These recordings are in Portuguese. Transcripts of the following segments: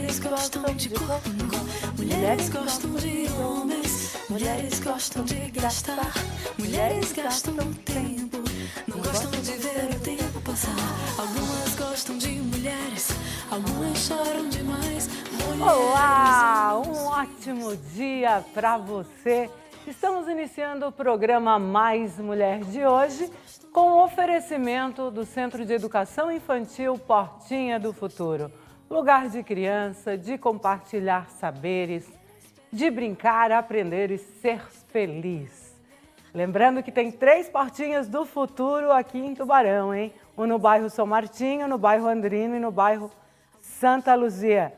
Mulheres gostam de corpo nu, mulheres gostam de homens, mulheres gostam de gastar, mulheres gastam tempo, não gostam de ver o tempo passar. Algumas gostam de mulheres, algumas choram demais. Olá, um ótimo dia para você. Estamos iniciando o programa Mais Mulher de hoje com o oferecimento do Centro de Educação Infantil Portinha do Futuro. Lugar de criança, de compartilhar saberes, de brincar, aprender e ser feliz. Lembrando que tem 3 Portinhas do Futuro aqui em Tubarão, hein? Um no bairro São Martinho, no bairro Andrino e no bairro Santa Luzia.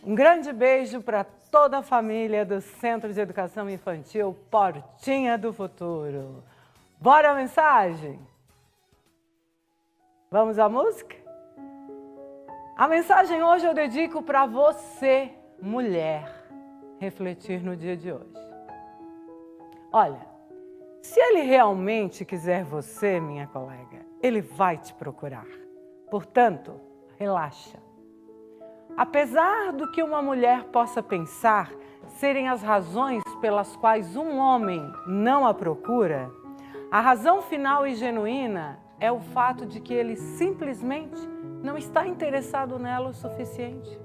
Um grande beijo para toda a família do Centro de Educação Infantil Portinha do Futuro. Bora a mensagem? Vamos à música? A mensagem hoje eu dedico para você, mulher, refletir no dia de hoje. Olha, se ele realmente quiser você, minha colega, ele vai te procurar. Portanto, relaxa. Apesar do que uma mulher possa pensar serem as razões pelas quais um homem não a procura, a razão final e genuína é o fato de que ele simplesmente não está interessado nela o suficiente.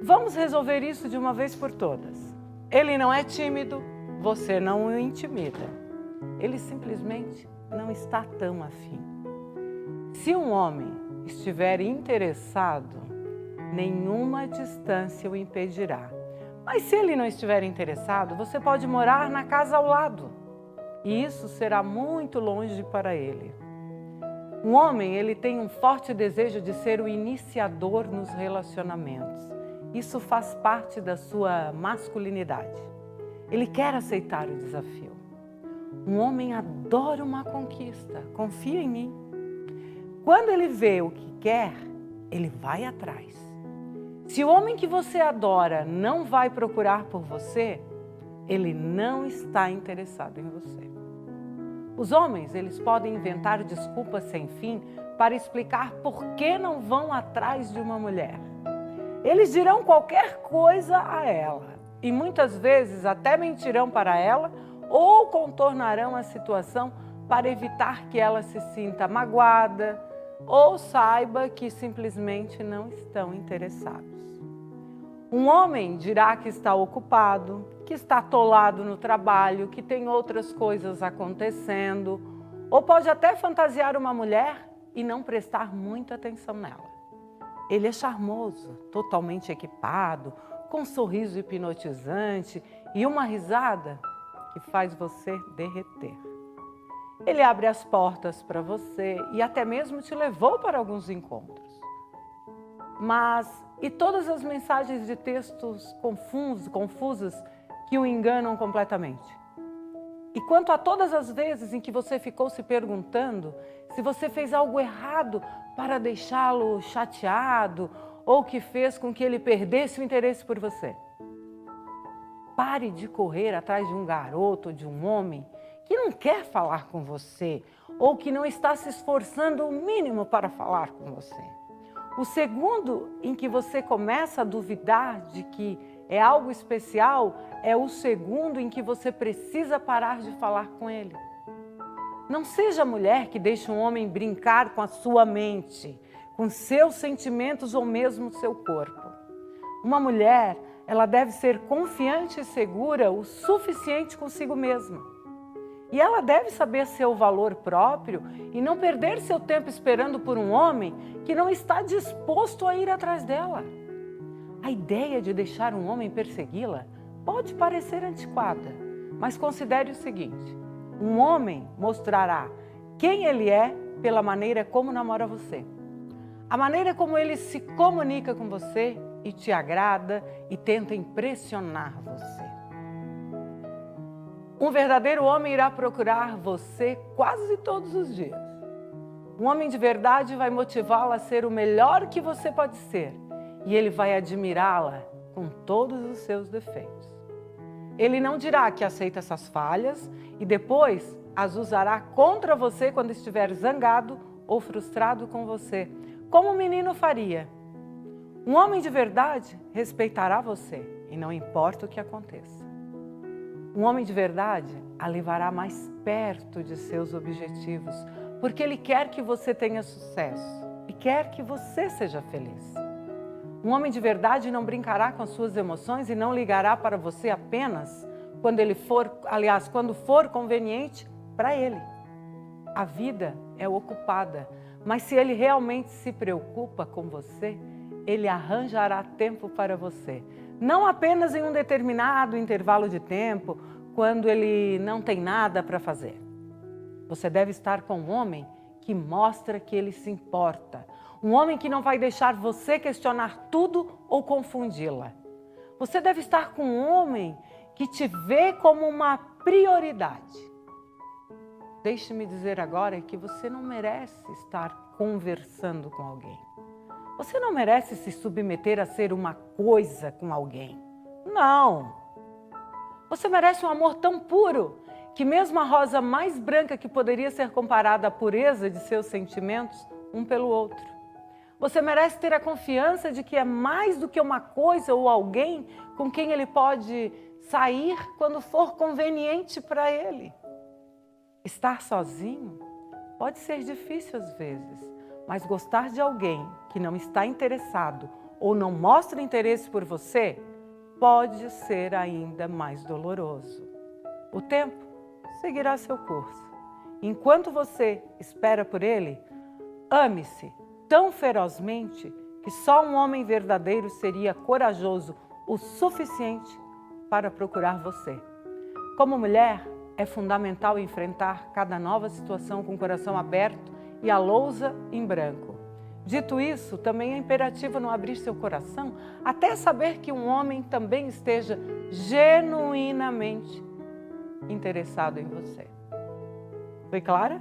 Vamos resolver isso de uma vez por todas. Ele não é tímido, você não o intimida. Ele simplesmente não está tão afim. Se um homem estiver interessado, nenhuma distância o impedirá. Mas se ele não estiver interessado, você pode morar na casa ao lado. E isso será muito longe para ele. Um homem, ele tem um forte desejo de ser o iniciador nos relacionamentos. Isso faz parte da sua masculinidade. Ele quer aceitar o desafio. Um homem adora uma conquista. Confia em mim. Quando ele vê o que quer, ele vai atrás. Se o homem que você adora não vai procurar por você, ele não está interessado em você. Os homens, eles podem inventar desculpas sem fim para explicar por que não vão atrás de uma mulher. Eles dirão qualquer coisa a ela e muitas vezes até mentirão para ela ou contornarão a situação para evitar que ela se sinta magoada ou saiba que simplesmente não estão interessados. Um homem dirá que está ocupado, que está atolado no trabalho, que tem outras coisas acontecendo, ou pode até fantasiar uma mulher e não prestar muita atenção nela. Ele é charmoso, totalmente equipado, com um sorriso hipnotizante e uma risada que faz você derreter. Ele abre as portas para você e até mesmo te levou para alguns encontros. Mas e todas as mensagens de textos confusas que o enganam completamente? E quanto a todas as vezes em que você ficou se perguntando se você fez algo errado para deixá-lo chateado ou que fez com que ele perdesse o interesse por você? Pare de correr atrás de um garoto ou de um homem que não quer falar com você ou que não está se esforçando o mínimo para falar com você. O segundo em que você começa a duvidar de que é algo especial é o segundo em que você precisa parar de falar com ele. Não seja a mulher que deixa um homem brincar com a sua mente, com seus sentimentos ou mesmo seu corpo. Uma mulher, ela deve ser confiante e segura o suficiente consigo mesma. E ela deve saber seu valor próprio e não perder seu tempo esperando por um homem que não está disposto a ir atrás dela. A ideia de deixar um homem persegui-la pode parecer antiquada, mas considere o seguinte: um homem mostrará quem ele é pela maneira como namora você. A maneira como ele se comunica com você e te agrada e tenta impressionar você. Um verdadeiro homem irá procurar você quase todos os dias. Um homem de verdade vai motivá-la a ser o melhor que você pode ser e ele vai admirá-la com todos os seus defeitos. Ele não dirá que aceita essas falhas e depois as usará contra você quando estiver zangado ou frustrado com você, como o menino faria. Um homem de verdade respeitará você e não importa o que aconteça. Um homem de verdade a levará mais perto de seus objetivos, porque ele quer que você tenha sucesso e quer que você seja feliz. Um homem de verdade não brincará com as suas emoções e não ligará para você apenas quando for conveniente para ele. A vida é ocupada, mas se ele realmente se preocupa com você, ele arranjará tempo para você. Não apenas em um determinado intervalo de tempo, quando ele não tem nada para fazer. Você deve estar com um homem que mostra que ele se importa. Um homem que não vai deixar você questionar tudo ou confundi-la. Você deve estar com um homem que te vê como uma prioridade. Deixe-me dizer agora que você não merece estar conversando com alguém. Você não merece se submeter a ser uma coisa com alguém. Não! Você merece um amor tão puro que mesmo a rosa mais branca que poderia ser comparada à pureza de seus sentimentos, um pelo outro. Você merece ter a confiança de que é mais do que uma coisa ou alguém com quem ele pode sair quando for conveniente para ele. Estar sozinho pode ser difícil às vezes, mas gostar de alguém que não está interessado ou não mostra interesse por você pode ser ainda mais doloroso. O tempo seguirá seu curso. Enquanto você espera por ele, ame-se tão ferozmente que só um homem verdadeiro seria corajoso o suficiente para procurar você. Como mulher, é fundamental enfrentar cada nova situação com o coração aberto e a lousa em branco. Dito isso, também é imperativo não abrir seu coração até saber que um homem também esteja genuinamente interessado em você. Foi clara?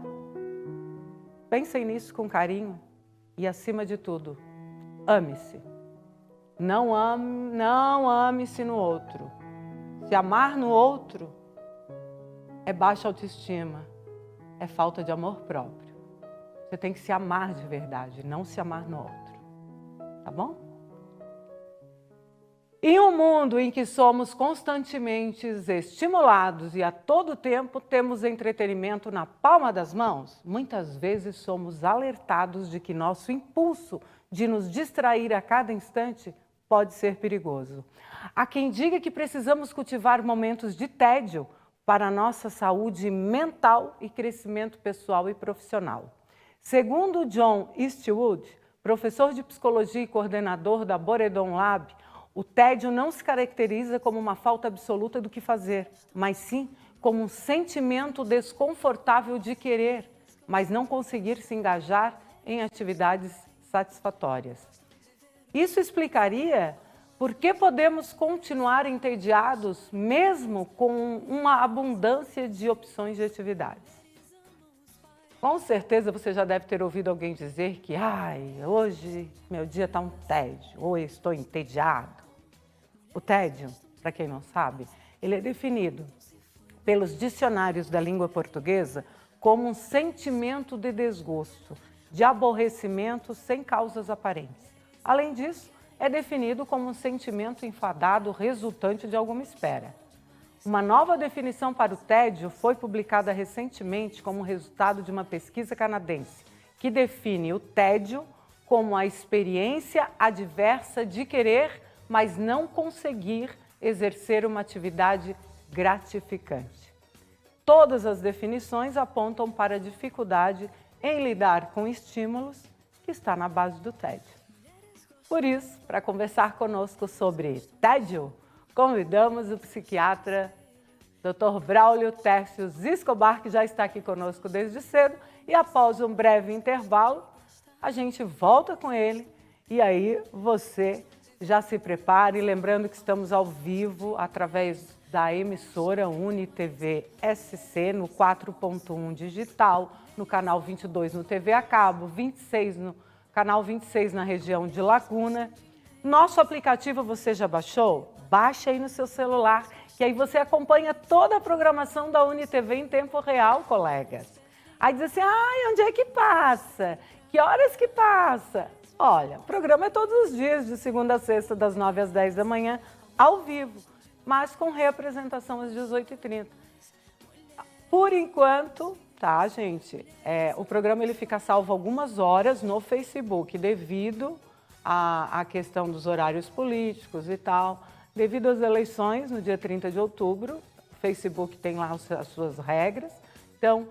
Pensem nisso com carinho e, acima de tudo, ame-se. Não ame-se no outro. Se amar no outro é baixa autoestima, é falta de amor próprio. Você tem que se amar de verdade, não se amar no outro. Tá bom? Em um mundo em que somos constantemente estimulados e a todo tempo temos entretenimento na palma das mãos, muitas vezes somos alertados de que nosso impulso de nos distrair a cada instante pode ser perigoso. Há quem diga que precisamos cultivar momentos de tédio para a nossa saúde mental e crescimento pessoal e profissional. Segundo John Eastwood, professor de psicologia e coordenador da Boredom Lab, o tédio não se caracteriza como uma falta absoluta do que fazer, mas sim como um sentimento desconfortável de querer, mas não conseguir se engajar em atividades satisfatórias. Isso explicaria por que podemos continuar entediados mesmo com uma abundância de opções de atividades. Com certeza você já deve ter ouvido alguém dizer que hoje meu dia está um tédio, ou eu estou entediado. O tédio, para quem não sabe, ele é definido pelos dicionários da língua portuguesa como um sentimento de desgosto, de aborrecimento sem causas aparentes. Além disso, é definido como um sentimento enfadado resultante de alguma espera. Uma nova definição para o tédio foi publicada recentemente como resultado de uma pesquisa canadense, que define o tédio como a experiência adversa de querer, mas não conseguir exercer uma atividade gratificante. Todas as definições apontam para a dificuldade em lidar com estímulos que está na base do tédio. Por isso, para conversar conosco sobre tédio, convidamos o psiquiatra Dr. Braulio Tércios Escobar, que já está aqui conosco desde cedo, e após um breve intervalo, a gente volta com ele e aí você já se prepare, lembrando que estamos ao vivo através da emissora UniTV SC no 4.1 digital, no canal 22 no TV a cabo, 26 no canal 26 na região de Laguna. Nosso aplicativo você já baixou? Baixe aí no seu celular, que aí você acompanha toda a programação da UniTV em tempo real, colegas. Aí diz assim, onde é que passa? Que horas que passa? Olha, o programa é todos os dias, de segunda a sexta, das 9 às 10 da manhã, ao vivo, mas com reapresentação às 18h30. Por enquanto, tá, gente? O programa ele fica salvo algumas horas no Facebook, devido à questão dos horários políticos e tal. Devido às eleições, no dia 30 de outubro, o Facebook tem lá as suas regras. Então,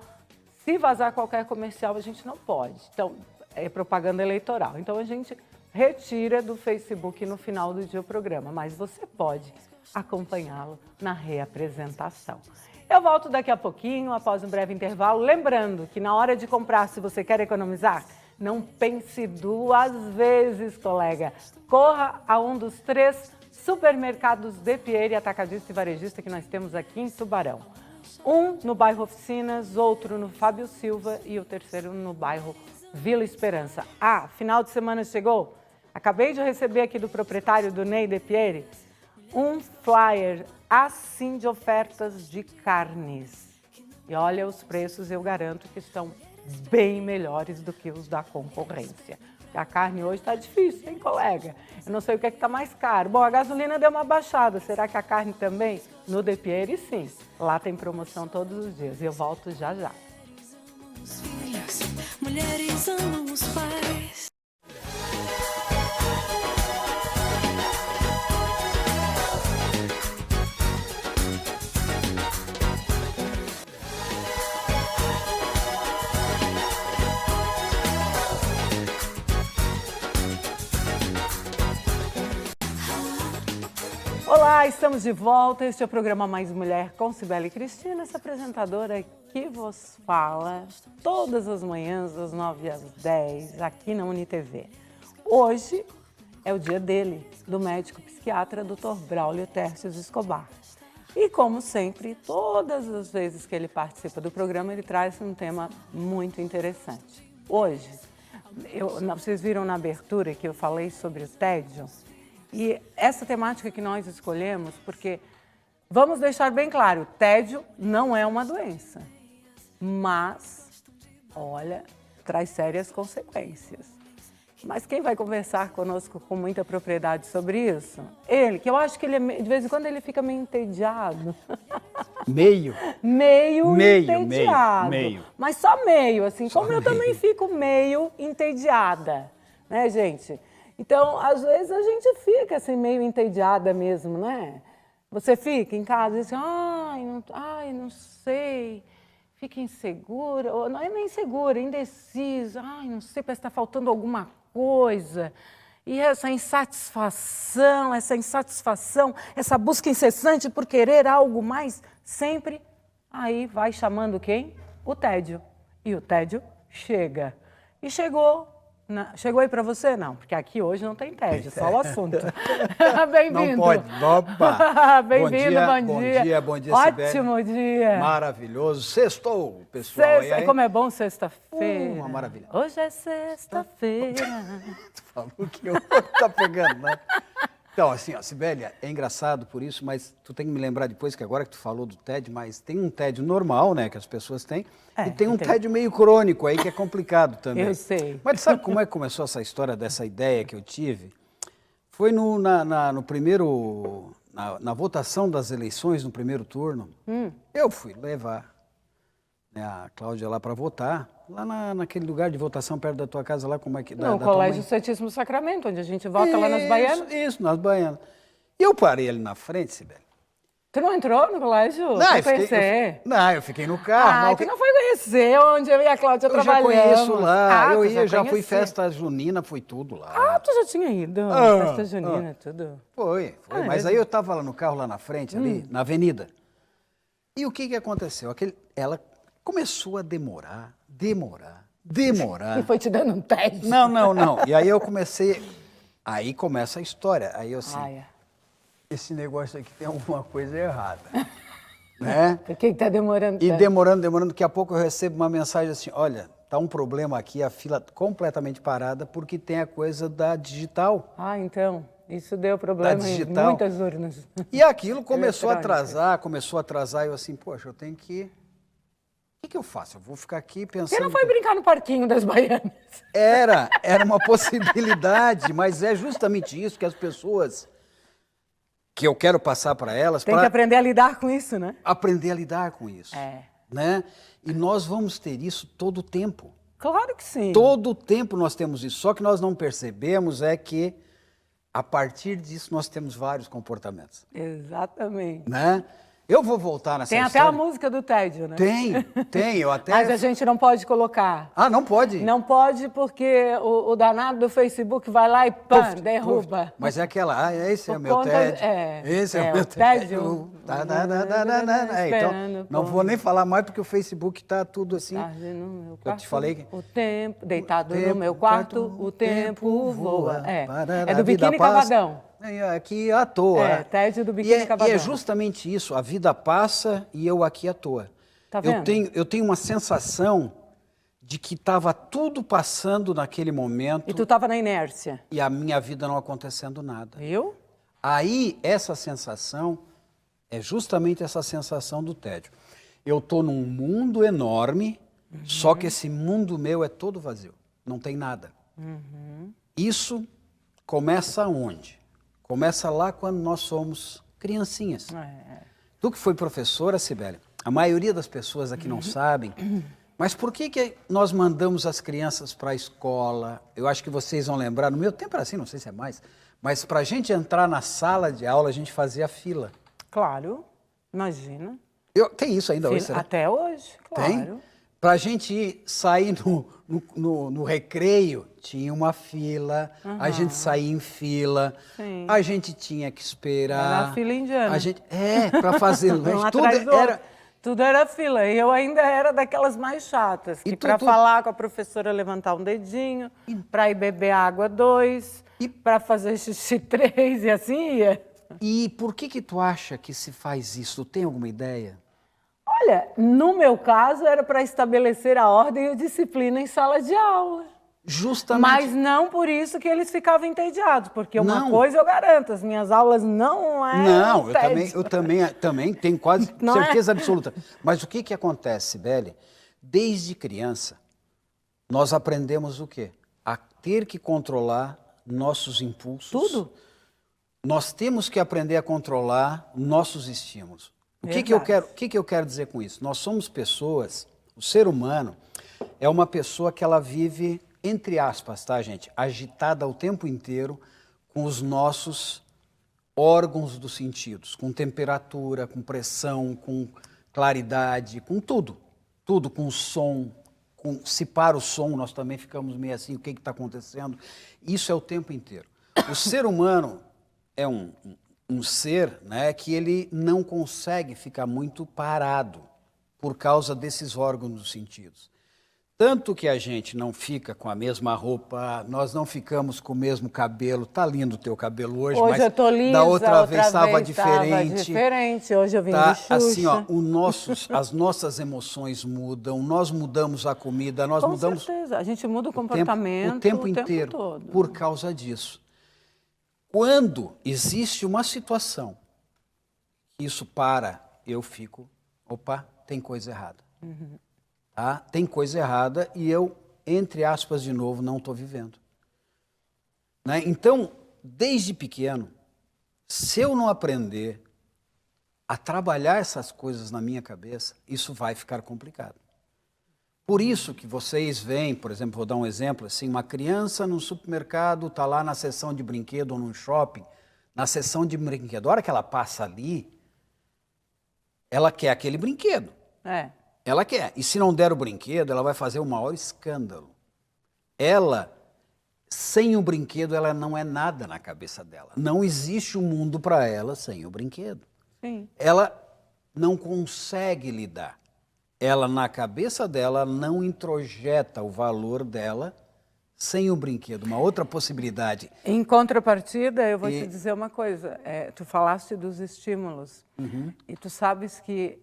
se vazar qualquer comercial, a gente não pode. Então, é propaganda eleitoral. Então, a gente retira do Facebook no final do dia o programa, mas você pode acompanhá-lo na reapresentação. Eu volto daqui a pouquinho, após um breve intervalo. Lembrando que na hora de comprar, se você quer economizar, não pense duas vezes, colega. Corra a um dos 3 supermercados De Pieri, atacadista e varejista que nós temos aqui em Tubarão. Um no bairro Oficinas, outro no Fábio Silva e o terceiro no bairro Vila Esperança. Ah, final de semana chegou? Acabei de receber aqui do proprietário do Ney De Pieri um flyer assim de ofertas de carnes. E olha, os preços eu garanto que estão bem melhores do que os da concorrência. A carne hoje está difícil, hein, colega? Eu não sei o que é que está mais caro. Bom, a gasolina deu uma baixada. Será que a carne também? No De Pieri, sim. Lá tem promoção todos os dias. Eu volto já já. Os filhos, mulheres amam os pais. Olá, estamos de volta. Este é o programa Mais Mulher com Cibele Cristina, essa apresentadora que vos fala todas as manhãs, das 9 às 10, aqui na UniTV. Hoje é o dia dele, do médico psiquiatra Dr. Braulio Tércios Escobar. E como sempre, todas as vezes que ele participa do programa, ele traz um tema muito interessante. Hoje, vocês viram na abertura que eu falei sobre o tédio? E essa temática que nós escolhemos, porque vamos deixar bem claro, tédio não é uma doença, mas, olha, traz sérias consequências. Mas quem vai conversar conosco com muita propriedade sobre isso? Ele, que eu acho que ele, de vez em quando, ele fica meio entediado. Meio Entediado. meio. Mas só meio, assim, Só como eu meio. também fico meio entediada, né, gente? Então, às vezes, a gente fica assim, meio entediada mesmo, né? Você fica em casa e diz assim, não sei, fica insegura, ou não é nem insegura, indecisa, não sei, parece que está faltando alguma coisa. E essa insatisfação, essa busca incessante por querer algo mais, sempre aí vai chamando quem? O tédio. E o tédio chega. E chegou. Chegou aí para você? Não, porque aqui hoje não tem tédio, só o assunto. Bem-vindo. Não pode. Opa. Bem-vindo, bom dia. Bom dia, Cibele. Ótimo dia. Maravilhoso. Sextou, pessoal. Sexta, como é bom sexta-feira. Uma maravilha. Hoje é sexta-feira. Tu falou que eu tá pegando, né? Então, assim, ó, Cibele, é engraçado por isso, mas tu tem que me lembrar depois que agora que tu falou do tédio, mas tem um tédio normal, né, que as pessoas têm, e tem um tédio meio crônico aí que é complicado também. Eu sei. Mas sabe como é que começou essa história dessa ideia que eu tive? Foi no primeiro, na votação das eleições, no primeiro turno, eu fui levar, né, a Cláudia lá para votar, lá naquele lugar de votação perto da tua casa, lá como é que... No Colégio Santíssimo Sacramento, onde a gente vota lá nas Baianas. Isso, nas Baianas. E eu parei ali na frente, Cibele. Tu não entrou no colégio? Eu fiquei no carro. Tu não foi conhecer onde eu e a Cláudia trabalhamos. Eu já conheço lá, já fui conheci. festa junina, foi tudo lá. Tu já tinha ido, festa junina, tudo. Foi. Mas aí eu tava lá no carro, lá na frente, ali, na avenida. E o que aconteceu? Ela começou a demorar. E foi te dando um tédio? Não. E aí eu comecei, aí começa a história. Aí eu assim, esse negócio aqui tem alguma coisa errada, né? Por que tá demorando tanto? E demorando, daqui a pouco eu recebo uma mensagem assim, olha, tá um problema aqui, a fila completamente parada, porque tem a coisa da digital. Então, isso deu problema em muitas urnas. E aquilo começou a atrasar, e eu assim, poxa, eu tenho que que eu faço? Eu vou ficar aqui Você pensando... não foi brincar no parquinho das Baianas? Era uma possibilidade, mas é justamente isso que as pessoas, que eu quero passar para elas, Tem que aprender a lidar com isso, né? aprender a lidar com isso. É. Né? E nós vamos ter isso todo o tempo. Claro que sim. Todo o tempo nós temos isso, só que nós não percebemos é que, a partir disso, nós temos vários comportamentos. Exatamente. Né? Eu vou voltar nessa Tem até história. a música do tédio, né? Tem, eu até... Mas a gente não pode colocar. Ah, não pode? Não pode porque o danado do Facebook vai lá e pã, derruba. Mas é aquela, esse é o Por meu conta- tédio. é, Esse é é, o meu o tédio. tédio. Então, não vou nem falar mais porque o Facebook tá tudo assim. Tarde no meu Eu quarto, te falei que... o tempo, deitado O no tempo, meu quarto, o tempo voa. É Parará, do vida Biquíni passa. Cavadão. Aqui à toa. É, tédio do E Biquíni é Cavadão. justamente isso, a vida passa e eu aqui à toa. Tá vendo? Eu tenho uma sensação de que estava tudo passando naquele momento E tu tava na inércia. e a minha vida não acontecendo nada. Viu? Aí, essa sensação é justamente essa sensação do tédio. Eu estou num mundo enorme, só que esse mundo meu é todo vazio, não tem nada. Isso começa onde? Começa lá quando nós somos criancinhas. Tu que foi professora, Cibele, a maioria das pessoas aqui não sabem, mas por que nós mandamos as crianças para a escola? Eu acho que vocês vão lembrar, no meu tempo era assim, não sei se é mais, mas para a gente entrar na sala de aula, a gente fazia fila. Claro, imagina. Tem isso ainda hoje, será? Até hoje, claro. Tem? Para a gente sair no recreio, tinha uma fila, a gente saía em fila, Sim. a gente tinha que esperar. Era a fila indiana. Para fazer Um lanche, atrás do outro. Tudo era fila. E eu ainda era daquelas mais chatas, que para falar com a professora levantar um dedinho, para ir beber água 2, para fazer xixi 3 e assim ia. E por que tu acha que se faz isso? Tu tem alguma ideia? Olha, no meu caso era para estabelecer a ordem e a disciplina em sala de aula. Justamente. Mas não por isso que eles ficavam entediados, porque uma Não. coisa eu garanto, as minhas aulas não eram Não, tédio. eu também tenho quase Não é? certeza absoluta. Mas o que acontece, Sibeli? Desde criança, nós aprendemos o quê? A ter que controlar nossos impulsos. Tudo. Nós temos que aprender a controlar nossos estímulos. O que eu quero dizer com isso? Nós somos pessoas, o ser humano é uma pessoa que ela vive, entre aspas, tá, gente? Agitada o tempo inteiro com os nossos órgãos dos sentidos, com temperatura, com pressão, com claridade, com tudo. Tudo, com som, se para o som, nós também ficamos meio assim, o que está acontecendo? Isso é o tempo inteiro. O ser humano é um ser, né, que ele não consegue ficar muito parado por causa desses órgãos dos sentidos. Tanto que a gente não fica com a mesma roupa, nós não ficamos com o mesmo cabelo. Tá lindo o teu cabelo hoje, mas eu tô lisa, da outra vez estava diferente. Hoje eu vim Tá, de Xuxa. assim, ó, as nossas emoções mudam, nós mudamos a comida, nós Com mudamos certeza, a gente muda o comportamento o tempo inteiro todo. por causa disso. Quando existe uma situação que isso para, eu fico, opa, tem coisa errada. Tá? Tem coisa errada e eu, entre aspas, de novo, não estou vivendo. Né? Então, desde pequeno, se eu não aprender a trabalhar essas coisas na minha cabeça, isso vai ficar complicado. Por isso que vocês veem, por exemplo, vou dar um exemplo, assim, uma criança num supermercado está lá na seção de brinquedo ou num shopping, na seção de brinquedo. A hora que ela passa ali, ela quer aquele brinquedo. Ela quer. E se não der o brinquedo, ela vai fazer o maior escândalo. Ela, sem o brinquedo, ela não é nada na cabeça dela. Não existe um mundo para ela sem o brinquedo. Sim. Ela não consegue lidar. Ela, na cabeça dela, não introjeta o valor dela sem o brinquedo. Uma outra possibilidade. Em contrapartida, eu vou te dizer uma coisa. Tu falaste dos estímulos. E tu sabes que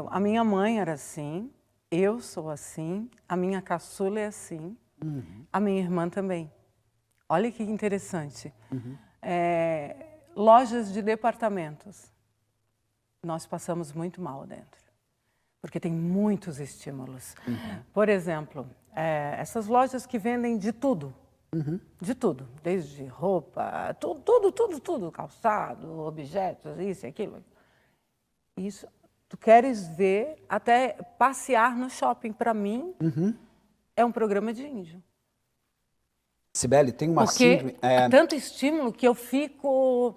a minha mãe era assim, eu sou assim, a minha caçula é assim, a minha irmã também. Olha que interessante. Lojas de departamentos. Nós passamos muito mal dentro. porque tem muitos estímulos. Por exemplo, essas lojas que vendem de tudo. De tudo, desde roupa, tudo, calçado, objetos, isso e aquilo. Isso, tu queres ver até passear no shopping, para mim, é um programa de índio. Sibeli, tem uma Porque síndrome... é tanto estímulo que eu fico...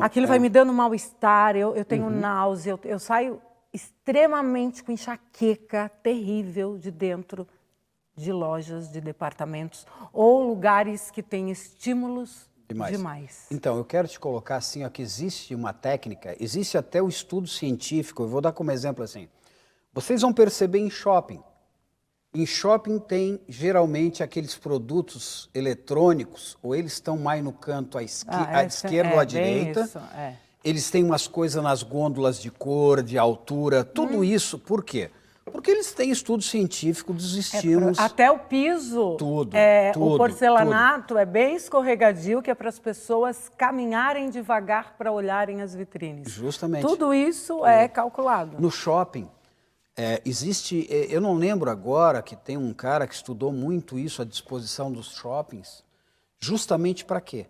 Aquilo vai me dando mal-estar, eu tenho náusea, eu saio extremamente com enxaqueca terrível de dentro de lojas, de departamentos ou lugares que têm estímulos demais. Então, eu quero te colocar assim, ó, que existe uma técnica, existe até o estudo científico, eu vou dar como exemplo assim, vocês vão perceber em shopping. Em shopping tem geralmente aqueles produtos eletrônicos, ou eles estão mais no canto à esquerda ou à direita. Isso, Eles têm umas coisas nas gôndolas de cor, de altura, tudo isso, por quê? Porque eles têm estudo científico dos estímulos. Até o piso, Tudo, o porcelanato é bem escorregadio, que é para as pessoas caminharem devagar para olharem as vitrines. Justamente. Tudo isso é calculado. No shopping, existe, eu não lembro agora, que tem um cara que estudou muito isso, a disposição dos shoppings, justamente para quê?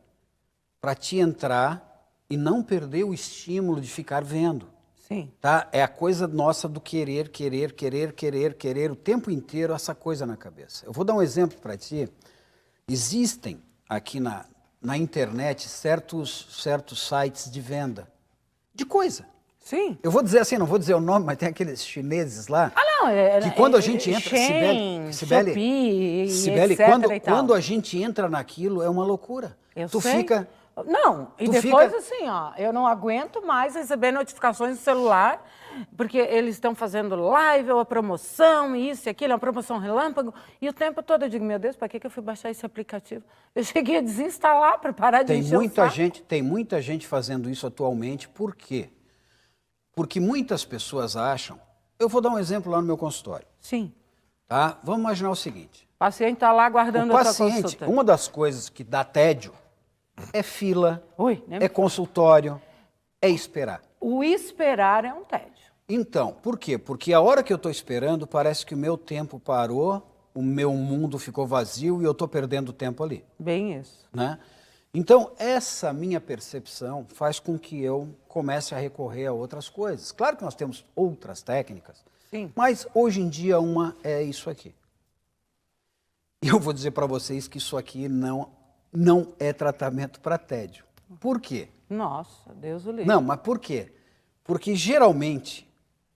Para te entrar e não perder o estímulo de ficar vendo. Sim. Tá? É a coisa nossa do querer o tempo inteiro, essa coisa na cabeça. Eu vou dar um exemplo para ti. Existem aqui na internet certos sites de venda de coisa. Sim. Eu vou dizer assim, não vou dizer o nome, mas tem aqueles chineses lá. Não, que quando a gente entra, Shein, Sibeli, etc. quando a gente entra naquilo é uma loucura. Tu sei. Fica... Não, e depois assim, ó, eu não aguento mais receber notificações no celular, porque eles estão fazendo live, ou a promoção, isso e aquilo, é uma promoção relâmpago, e o tempo todo eu digo, meu Deus, para que eu fui baixar esse aplicativo? Eu cheguei a desinstalar para parar de encher o saco. Tem muita gente fazendo isso atualmente, por quê? Porque muitas pessoas acham... Eu vou dar um exemplo lá no meu consultório. Sim. Tá? Vamos imaginar o seguinte. O paciente está lá aguardando a sua consulta. Uma das coisas que dá tédio é fila, é consultório, é esperar. O esperar é um tédio. Então, por quê? Porque a hora que eu estou esperando, parece que o meu tempo parou, o meu mundo ficou vazio e eu estou perdendo tempo ali. Bem isso. Né? Então, essa minha percepção faz com que eu comece a recorrer a outras coisas. Claro que nós temos outras técnicas, sim, mas hoje em dia uma é isso aqui. E eu vou dizer para vocês que isso aqui não é tratamento para tédio. Por quê? Nossa, Deus o livre. Não, mas por quê? Porque geralmente,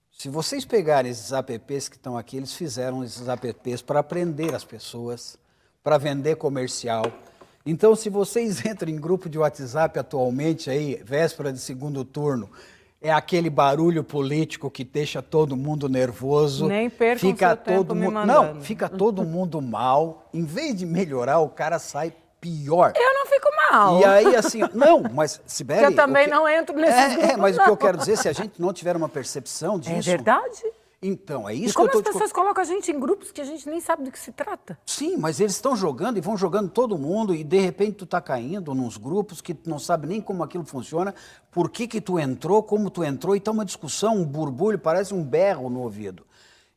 se vocês pegarem esses apps que estão aqui, eles fizeram esses apps para aprender as pessoas, para vender comercial. Então, se vocês entram em grupo de WhatsApp atualmente, aí, véspera de segundo turno, é aquele barulho político que deixa todo mundo nervoso. Nem percam fica seu tempo todo me mundo, mandando. não, fica todo mundo mal. Em vez de melhorar, o cara sai pior. Eu não fico mal. E aí, assim, não, mas, Sibeli... Eu também não entro nesses grupos, mas não. O que eu quero dizer, se a gente não tiver uma percepção disso... É verdade. Então, é isso e como que eu as pessoas colocam a gente em grupos que a gente nem sabe do que se trata. Sim, mas eles estão jogando e vão jogando todo mundo e de repente tu tá caindo nos grupos que tu não sabe nem como aquilo funciona, por que tu entrou, como tu entrou, e tá uma discussão, um burbulho, parece um berro no ouvido.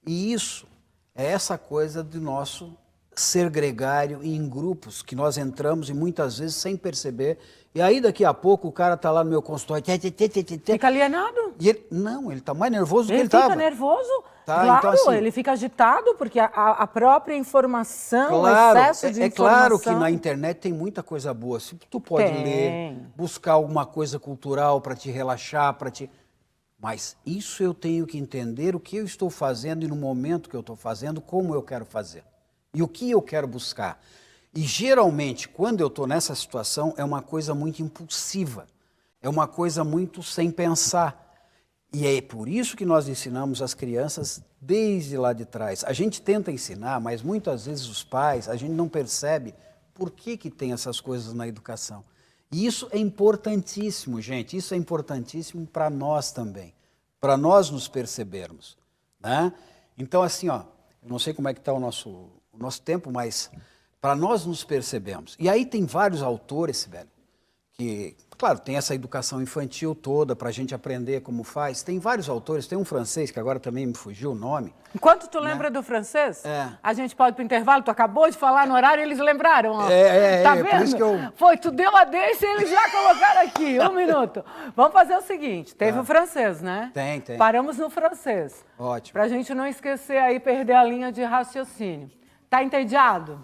E isso é essa coisa de nosso ser gregário e em grupos que nós entramos e muitas vezes sem perceber. E aí daqui a pouco o cara tá lá no meu consultório. Fica alienado? E ele tá mais nervoso do que ele fica estava. Nervoso? Tá, claro, então, assim, ele fica agitado porque a própria informação, o excesso de informação... É claro que na internet tem muita coisa boa. Se tu pode ler, buscar alguma coisa cultural para te relaxar, mas isso eu tenho que entender o que eu estou fazendo e no momento que eu estou fazendo, como eu quero fazer. E o que eu quero buscar. E geralmente, quando eu estou nessa situação, é uma coisa muito impulsiva. É uma coisa muito sem pensar. E é por isso que nós ensinamos as crianças desde lá de trás. A gente tenta ensinar, mas muitas vezes os pais, a gente não percebe por que tem essas coisas na educação. E isso é importantíssimo, gente. Isso é importantíssimo para nós também. Para nós nos percebermos. Né? Então, assim, ó, eu não sei como é que está o nosso tempo, mas para nós nos percebermos. E aí tem vários autores, velho, que, Claro, tem essa educação infantil toda para a gente aprender como faz. Tem vários autores, tem um francês que agora também me fugiu o nome. Enquanto tu lembra do francês, É. a gente pode ir pro intervalo, tu acabou de falar no horário e eles lembraram, ó. Tá vendo? Por isso que eu... Foi, tu deu a deixa e eles já colocaram aqui, 1 minuto. Vamos fazer o seguinte, teve o francês, né? Tem. Paramos no francês. Ótimo. Pra gente não esquecer aí, perder a linha de raciocínio. Tá entediado?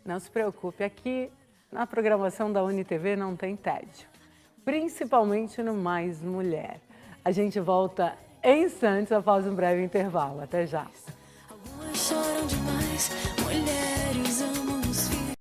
Não se preocupe, aqui na programação da UniTV não tem tédio. Principalmente no Mais Mulher. A gente volta em instantes após um breve intervalo. Até já. Algumas choram demais, mulheres amam os filhos.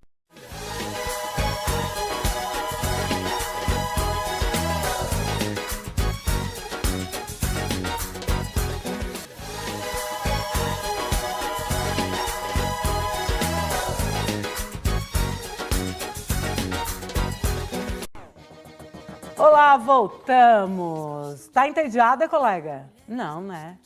Olá, voltamos! Tá entediada, colega? Não, né?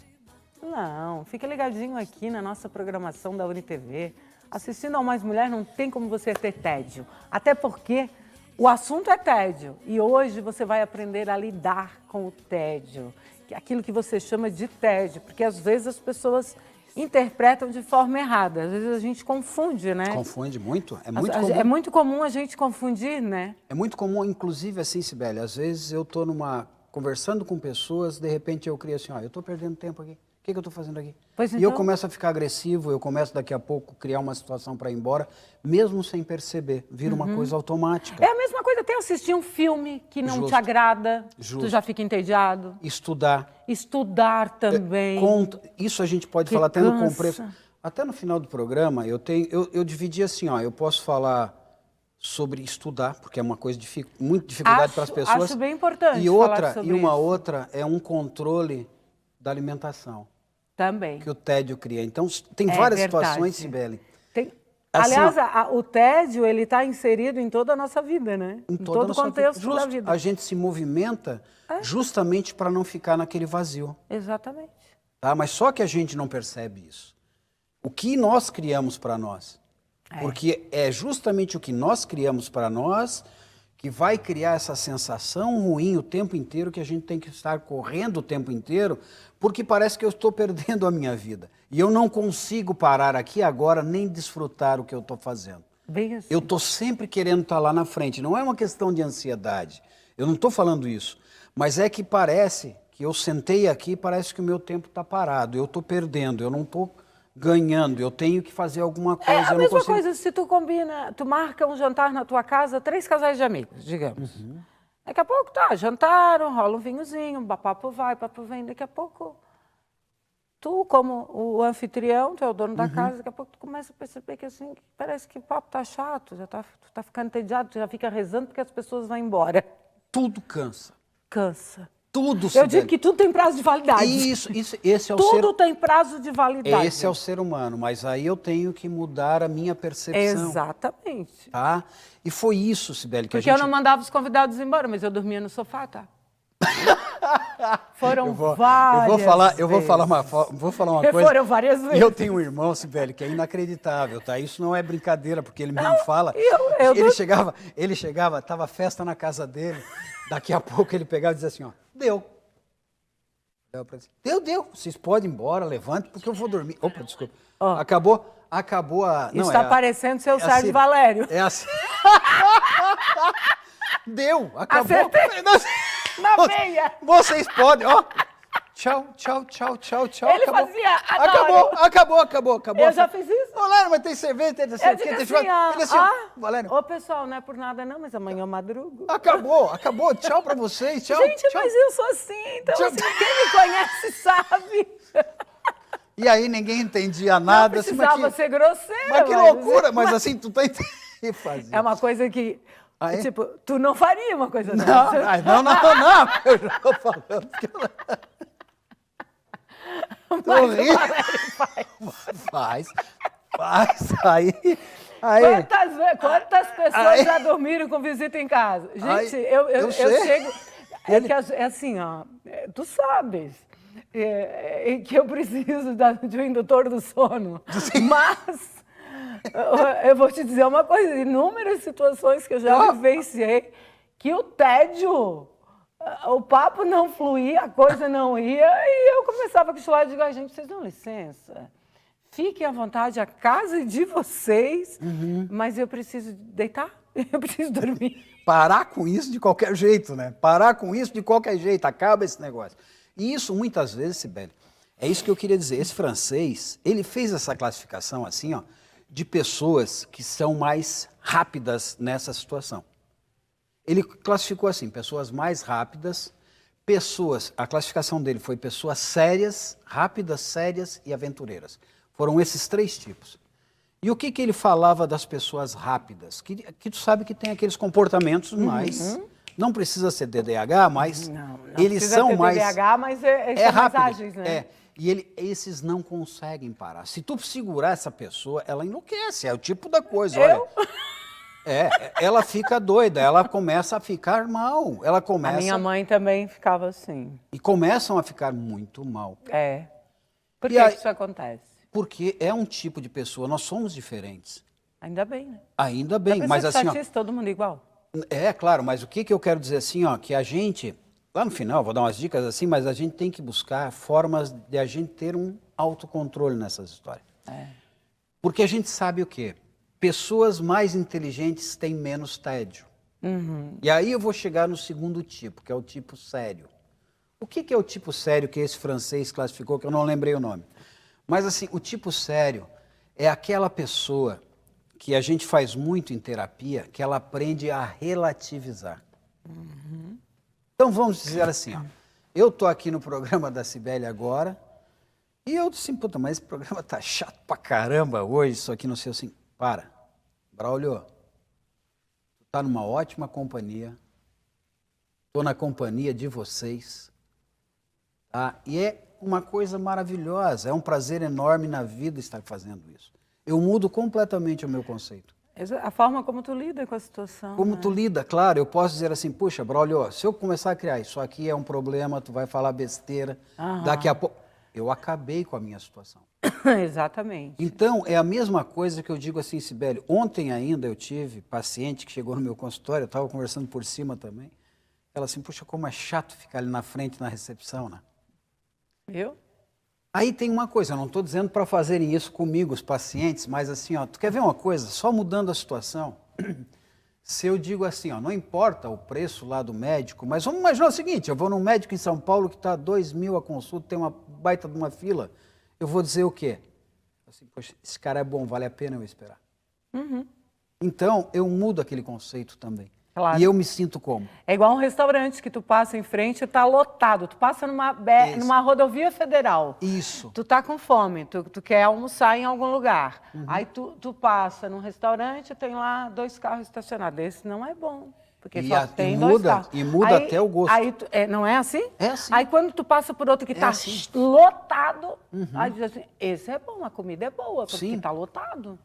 Não, fica ligadinho aqui na nossa programação da UniTV. Assistindo ao Mais Mulher não tem como você ter tédio. Até porque o assunto é tédio. E hoje você vai aprender a lidar com o tédio. Que é aquilo que você chama de tédio. Porque às vezes as pessoas interpretam de forma errada. Às vezes a gente confunde, né? Confunde muito, é muito comum. É muito comum a gente confundir, né? É muito comum, inclusive assim, Sibeli, às vezes eu estou conversando com pessoas, de repente eu crio assim, ó, eu estou perdendo tempo aqui, o que eu estou fazendo aqui? Pois E eu então. começo a ficar agressivo, eu começo daqui a pouco criar uma situação para ir embora, mesmo sem perceber, vira uma coisa automática. É a mesma coisa, até assistir um filme que não Justo. te agrada, Justo. tu já fica entediado. Estudar. Estudar também. Isso a gente pode Que falar até no cansa. compreço. Até no final do programa, eu dividi assim, ó, eu posso falar sobre estudar, porque é uma coisa muito dificuldade para as pessoas. Acho bem importante E falar sobre uma isso. outra é um controle da alimentação, Também. que o tédio cria. Então, tem É várias verdade. situações, Sibeli. Tem- Assim, Aliás, ó, o tédio, ele está inserido em toda a nossa vida, né? Em toda a todo o nossa contexto vida. da Justo, vida. a gente se movimenta justamente para não ficar naquele vazio. Exatamente. Tá? Mas só que a gente não percebe isso. O que nós criamos para nós. Porque é justamente o que nós criamos para nós que vai criar essa sensação ruim o tempo inteiro, que a gente tem que estar correndo o tempo inteiro, porque parece que eu estou perdendo a minha vida. E eu não consigo parar aqui agora nem desfrutar o que eu estou fazendo. Bem assim. Eu estou sempre querendo estar lá na frente. Não é uma questão de ansiedade. Eu não estou falando isso. Mas é que parece que eu sentei aqui e parece que o meu tempo está parado. Eu estou perdendo, eu não estou ganhando. Eu tenho que fazer alguma coisa. É a eu não mesma consigo... coisa se tu combina, tu marca um jantar na tua casa, 3 casais de amigos, digamos. Daqui a pouco tá, jantaram, rola um vinhozinho, papo vai, papo vem. Daqui a pouco, tu como o anfitrião, tu é o dono da casa, daqui a pouco tu começa a perceber que assim, parece que o papo tá chato, tu tá ficando entediado, tu já fica rezando porque as pessoas vão embora. Tudo cansa. Cansa. Tudo, Eu digo que tudo tem prazo de validade. Esse é o Tudo ser... tem prazo de validade. Esse é o ser humano, mas aí eu tenho que mudar a minha percepção. Exatamente. Tá? E foi isso, Sibeli, que Porque a gente... eu não mandava os convidados embora, mas eu dormia no sofá, tá? Foram Eu vou várias falar uma coisa. Foram várias vezes. E eu tenho um irmão, Sibeli, que é inacreditável, tá? Isso não é brincadeira, porque ele mesmo fala. Ele chegava, tava festa na casa dele, daqui a pouco ele pegava e dizia assim, ó, deu. Deu. Vocês podem ir embora, levante, porque eu vou dormir. Opa, desculpa. Ó. Acabou a... Isso está parecendo seu Sérgio assim, Valério. É assim. Deu, acabou. Acertei. Na veia. Vocês podem, ó. Tchau. Ele fazia, Acabou. Eu já fiz isso. Valério, mas tem cerveja, tem Eu digo assim, Ele assim, Valério, ô pessoal, não é por nada não, mas amanhã eu madrugo. acabou. Tchau pra vocês, tchau. Gente, tchau. mas eu sou assim, então Tchau. assim, quem me conhece sabe. E aí ninguém entendia nada. Não assim, precisava ser grosseiro. mas que loucura, mas assim, tu tá entendendo. É uma coisa que, Ah, é? tipo, tu não faria uma coisa Não, dessa. não. Eu já tô falando que Mas tô o rindo. Valério faz. Faz. Aí. Quantas pessoas Aí. já dormiram com visita em casa? Gente, Aí, eu eu sei. chego... É assim, ó, tu sabes que eu preciso de um indutor do sono, mas eu vou te dizer uma coisa, inúmeras situações que eu já vivenciei que o tédio, o papo não fluía, a coisa não ia, e eu começava a cochilar e digo, gente, vocês dão licença, fiquem à vontade, a casa é de vocês, mas eu preciso deitar, eu preciso dormir. Parar com isso de qualquer jeito, né? Parar com isso de qualquer jeito, acaba esse negócio. E isso, muitas vezes, Sibeli, é isso que eu queria dizer. Esse francês, ele fez essa classificação assim, ó, de pessoas que são mais rápidas nessa situação. Ele classificou assim, pessoas mais rápidas, a classificação dele foi pessoas sérias, rápidas, sérias e aventureiras. Foram esses 3 tipos. E o que ele falava das pessoas rápidas? Que tu sabe que tem aqueles comportamentos mais... Não precisa ser DDH, mas não eles são mais... DDH, mas eles são mais ágeis, né? É. E esses não conseguem parar. Se tu segurar essa pessoa, ela enlouquece. É o tipo da coisa, olha. Ela fica doida, ela começa a ficar mal. A minha mãe também ficava assim. E começam a ficar muito mal. Por que isso acontece? Porque é um tipo de pessoa, nós somos diferentes. Ainda bem, né? Ainda bem, mas assim... todo mundo igual. É, claro, mas o que eu quero dizer assim, ó, que a gente, lá no final, vou dar umas dicas assim, mas a gente tem que buscar formas de a gente ter um autocontrole nessas histórias. Porque a gente sabe o quê? Pessoas mais inteligentes têm menos tédio. E aí eu vou chegar no segundo tipo, que é o tipo sério. O que é o tipo sério que esse francês classificou, que eu não lembrei o nome? Mas assim, o tipo sério é aquela pessoa que a gente faz muito em terapia, que ela aprende a relativizar. Então vamos dizer assim, ó, eu tô aqui no programa da Sibeli agora, e eu disse assim, puta, mas esse programa tá chato pra caramba hoje, isso aqui não sei assim. Para, Braulio, tu tá numa ótima companhia, tô na companhia de vocês, tá? E é uma coisa maravilhosa, é um prazer enorme na vida estar fazendo isso. Eu mudo completamente o meu conceito. A forma como tu lida com a situação. Como tu lida, claro, eu posso dizer assim, puxa, Braulio, se eu começar a criar isso aqui é um problema, tu vai falar besteira, daqui a pouco... Eu acabei com a minha situação. Exatamente. Então, é a mesma coisa que eu digo assim, Sibeli, ontem ainda eu tive paciente que chegou no meu consultório, eu estava conversando por cima também, ela assim, puxa, como é chato ficar ali na frente, na recepção, né? Viu? Aí tem uma coisa, eu não estou dizendo para fazerem isso comigo, os pacientes, mas assim, ó, tu quer ver uma coisa? Só mudando a situação, se eu digo assim, ó, não importa o preço lá do médico, mas vamos imaginar o seguinte, eu vou num médico em São Paulo que está 2.000 a consulta, tem uma baita de uma fila, eu vou dizer o quê? Assim, poxa, esse cara é bom, vale a pena eu esperar. Então, eu mudo aquele conceito também. Claro. E eu me sinto como? É igual um restaurante que tu passa em frente e está lotado. Tu passa numa rodovia federal. Isso. Tu tá com fome, tu quer almoçar em algum lugar. Aí tu passa num restaurante e tem lá 2 carros estacionados. Esse não é bom. Porque só tem 2 carros. E muda aí, até o gosto. Aí não é assim? É assim. Aí quando tu passa por outro que está assim. lotado, aí diz assim, esse é bom, a comida é boa, porque está lotado.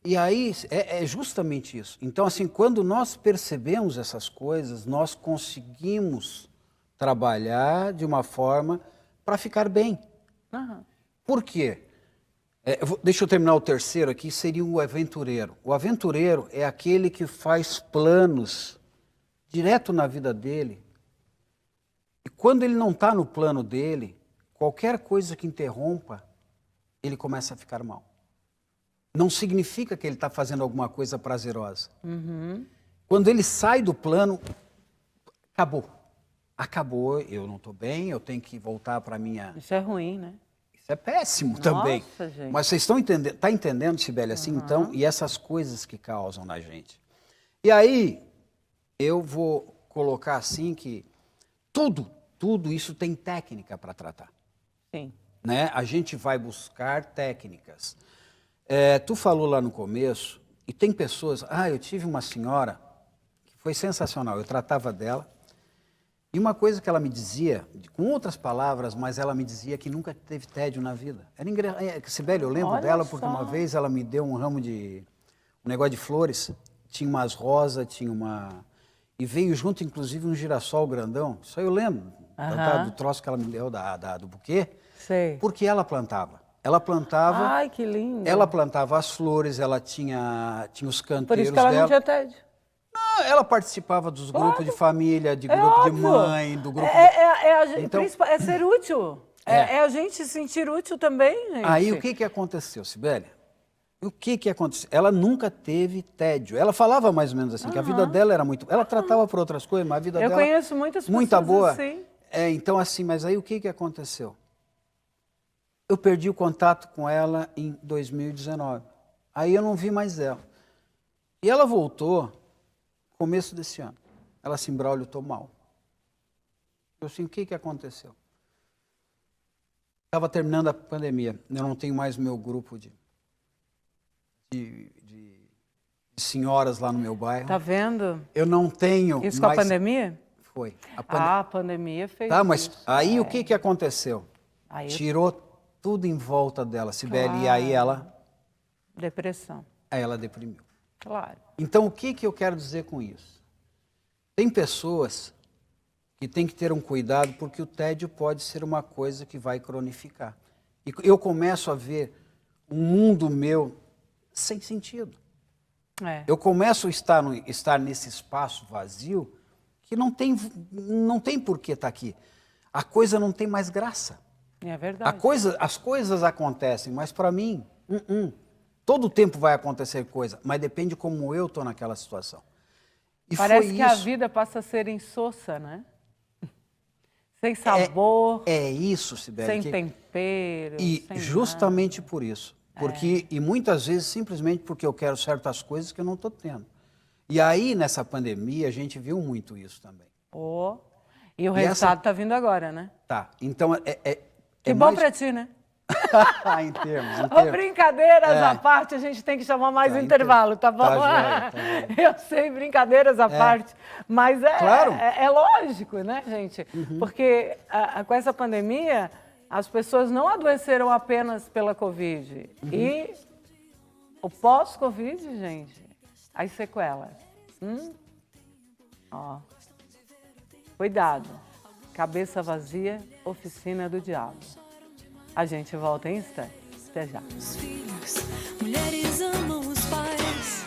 E aí é justamente isso. Então, assim, quando nós percebemos essas coisas, nós conseguimos trabalhar de uma forma para ficar bem. Por quê? Deixa eu terminar o terceiro aqui, seria o aventureiro. O aventureiro é aquele que faz planos direto na vida dele. E quando ele não está no plano dele, qualquer coisa que interrompa, ele começa a ficar mal. Não significa que ele está fazendo alguma coisa prazerosa. Quando ele sai do plano, acabou. Acabou, eu não estou bem, eu tenho que voltar para a minha... Isso é ruim, né? Isso é péssimo também. Gente. Mas vocês estão entendendo, tá entendendo, Sibeli, assim, então? E essas coisas que causam na gente. E aí, eu vou colocar assim que tudo isso tem técnica para tratar. Sim. Né? A gente vai buscar técnicas. Tu falou lá no começo, e tem pessoas... eu tive uma senhora que foi sensacional, eu tratava dela, e uma coisa que ela me dizia, com outras palavras, mas ela me dizia que nunca teve tédio na vida. Sibeli, eu lembro dela porque uma vez ela me deu um ramo um negócio de flores, tinha umas rosas, e veio junto, inclusive, um girassol grandão. Isso aí eu lembro, do troço que ela me deu, do buquê, Sei. porque ela plantava. Ela plantava... Ai, que lindo. Ela plantava as flores, ela tinha os canteiros dela. Por isso que ela não tinha tédio. Não, ela participava dos grupos de família, de É grupo de óbvio. mãe, do grupo... Então- É ser útil. É a gente se sentir útil também, gente. Aí o que aconteceu, Sibeli? O que aconteceu? Ela nunca teve tédio. Ela falava mais ou menos assim, que a vida dela era muito... Ela tratava por outras coisas, mas a vida Eu dela... conheço muitas pessoas muita boa. assim. Então assim, mas aí o que aconteceu? Eu perdi o contato com ela em 2019. Aí eu não vi mais ela. E ela voltou no começo desse ano. Ela assim, Braulio, eu tô mal. Eu assim, o que aconteceu? Estava terminando a pandemia. Eu não tenho mais meu grupo de senhoras lá no meu bairro. Tá vendo? Eu não tenho Isso mais... com a pandemia? Foi. A pandemia fez Tá, mas isso. aí o que aconteceu? Aí eu- Tirou tudo em volta dela, Sibeli, e aí Depressão, ela deprimiu. claro. Então, o que eu quero dizer com isso? Tem pessoas que têm que ter um cuidado, porque o tédio pode ser uma coisa que vai cronificar. E eu começo a ver um mundo meu sem sentido. Eu começo a estar nesse espaço vazio que não tem por que estar aqui. A coisa não tem mais graça. É verdade. As coisas acontecem, mas para mim, todo tempo vai acontecer coisa, mas depende como eu estou naquela situação. E Parece foi que a isso. vida passa a ser insossa, né? Sem sabor, É isso, Sibeli. sem tempero, E sem justamente por isso. Porque, E muitas vezes simplesmente porque eu quero certas coisas que eu não estou tendo. E aí, nessa pandemia, a gente viu muito isso também. Pô. E o E resultado tá vindo agora, né? Tá, então Que bom mais... pra ti, né? em termos. Ô, brincadeiras à parte, a gente tem que chamar mais Tá, intervalo, tá bom? tá joia, tá joia. Eu sei, brincadeiras à parte, mas Claro. é lógico, né, gente? Porque com essa pandemia, as pessoas não adoeceram apenas pela Covid. E o pós-Covid, gente, as sequelas. Ó, cuidado. Cabeça vazia, oficina do diabo. A gente volta em instantes. Até já. Os filhos, mulheres amam os pais.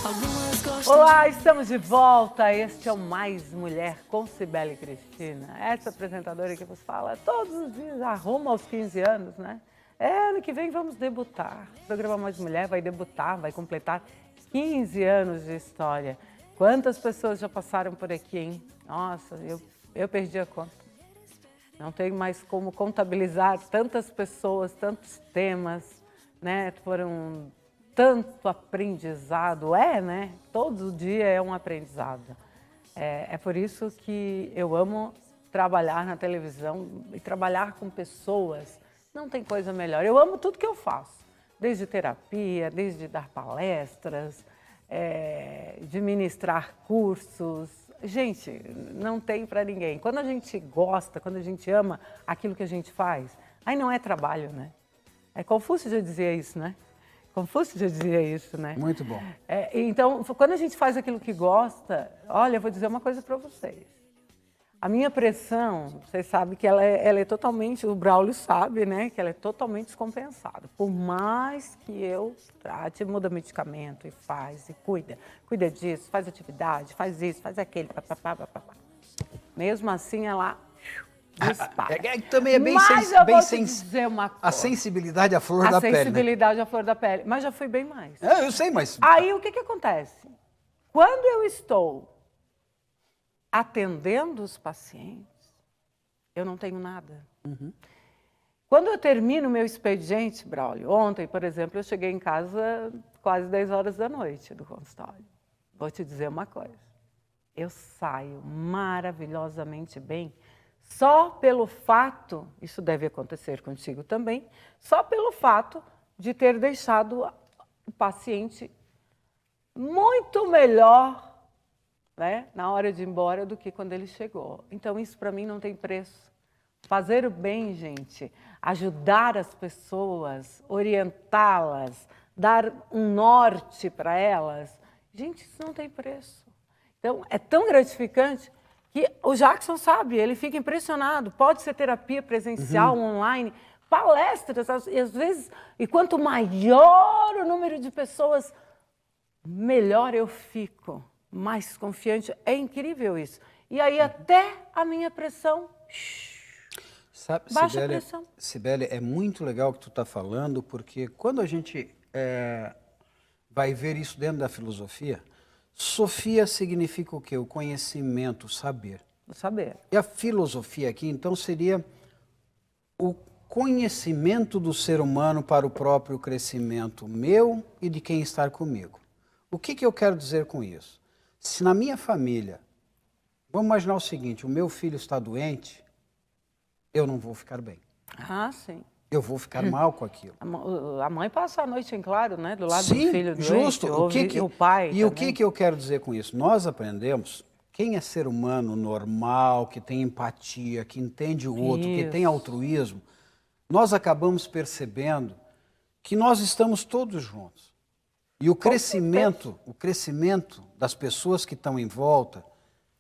Algumas gostam. Olá, estamos de volta. Este é o Mais Mulher com Cibele Cristina. Essa apresentadora que vos fala todos os dias, arruma aos 15 anos, né? Ano que vem vamos debutar. O programa Mais Mulher vai debutar, vai completar 15 anos de história. Quantas pessoas já passaram por aqui, hein? Nossa, eu perdi a conta. Não tenho mais como contabilizar tantas pessoas, tantos temas, né? Foram tanto aprendizado, né? Todo dia é um aprendizado. É por isso que eu amo trabalhar na televisão e trabalhar com pessoas. Não tem coisa melhor. Eu amo tudo que eu faço, desde terapia, desde dar palestras, de ministrar cursos. Gente, não tem para ninguém. Quando a gente gosta, quando a gente ama aquilo que a gente faz, aí não é trabalho, né? Confúcio já dizia isso, né? Confúcio já dizia isso, né? Muito bom. Então, quando a gente faz aquilo que gosta, olha, eu vou dizer uma coisa para vocês. A minha pressão, vocês sabem que ela é totalmente, o Braulio sabe, né? Que ela é totalmente descompensada. Por mais que eu trate, muda medicamento e faz, e cuida disso, faz atividade, faz isso, faz aquele, papapá. Mesmo assim, ela dispara. Também é bem Mas eu vou te sensível. dizer uma coisa. A sensibilidade à flor da pele. A sensibilidade à flor da pele. Mas já fui bem mais. Eu sei, mas... Aí o que acontece? Quando eu estou atendendo os pacientes, eu não tenho nada. Quando eu termino o meu expediente, Braulio, ontem, por exemplo, eu cheguei em casa quase 10 horas da noite do consultório. Vou te dizer uma coisa. Eu saio maravilhosamente bem só pelo fato, isso deve acontecer contigo também, só pelo fato de ter deixado o paciente muito melhor, né, na hora de ir embora do que quando ele chegou. Então, isso para mim não tem preço. Fazer o bem, gente, ajudar as pessoas, orientá-las, dar um norte para elas, gente, isso não tem preço. Então, é tão gratificante que o Jackson sabe, ele fica impressionado. Pode ser terapia presencial, online, palestras, e às vezes, e quanto maior o número de pessoas, melhor eu fico, mais confiante. É incrível isso. E aí até a minha pressão Sabe, baixa a pressão. Cibele, é muito legal o que tu está falando, porque quando a gente vai ver isso dentro da filosofia, Sofia significa o quê? O conhecimento, o saber. O saber. E a filosofia aqui, então, seria o conhecimento do ser humano para o próprio crescimento meu e de quem está comigo. O que eu quero dizer com isso? Se na minha família, vamos imaginar o seguinte, o meu filho está doente, eu não vou ficar bem. Ah, sim. Eu vou ficar mal com aquilo. A mãe passa a noite em claro, né? Do lado Sim, do filho doente. justo. O pai e também. o que eu quero dizer com isso? Nós aprendemos, quem é ser humano normal, que tem empatia, que entende o outro, que tem altruísmo, nós acabamos percebendo que nós estamos todos juntos. E o crescimento das pessoas que estão em volta,